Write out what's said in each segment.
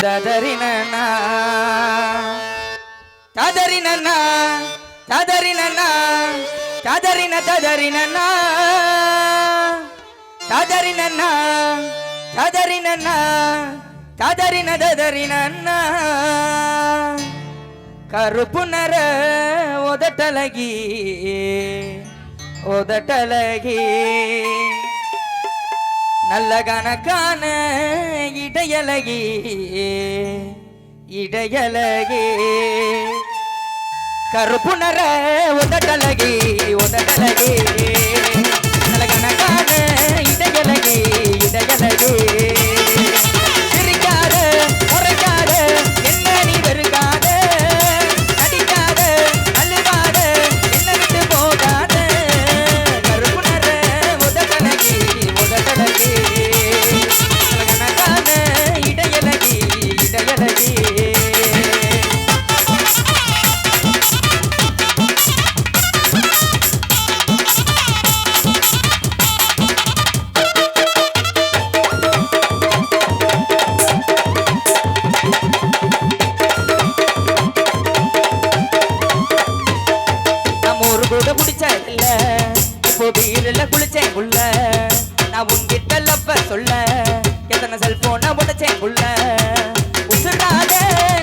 ததறினனா ததறினனா ததறினனா ததறின ததறினனா ததறினனா ததறினனா ததறின ததறினனா கருப்பு நர உதட்டலகி உதட்டலகி நல்ல கணக்கான இடையலகி இடையலகி கருப்பு நர உதட்டலகி உதட்டலகி நல்ல கணக்கான இடையலகி இடையலகி சிரிக்காத முறைக்காத என்ன நீ வெறுக்காத நடிக்காத அழுவாத என்ன விட்டு போகாத கருப்பு நர உதட்டலகி உதட்டலகி கணக்கான இடையலகி இடையலகி குளிச்சேன் உள்ள நான் உன்கிட்ட லப்ப சொல்ல எத்தனை செல்போனை உடைச்சேன் உள்ள உசுராத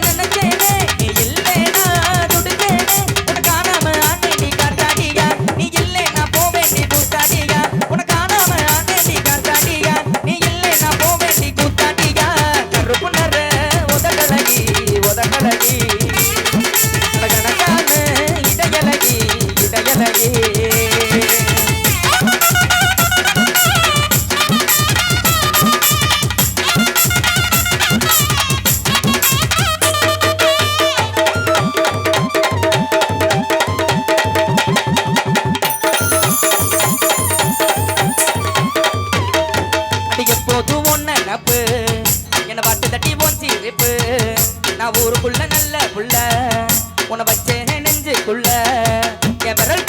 நினைச்சேனே நீ இல்லைனா துடிச்சேனே உன காணாம ஆனே நீ காட்டாடியா நீ இல்லை நான் போவேன் நீ கூத்தாடியா உன காணாம ஆனே நீ காட்டாடியா நீ இல்லை நான் போவேன் நீ கூத்தாடியா கருப்பு நர உதட்டலகி உதட்டலகி கணக்கான இடையலகி இடையலகி என்ன பாட்டு தட்டி போன் சிரிப்பு நான் ஊருக்குள்ள நல்ல புள்ள உன வச்சேன் நெஞ்சுக்குள்ள என் விரல்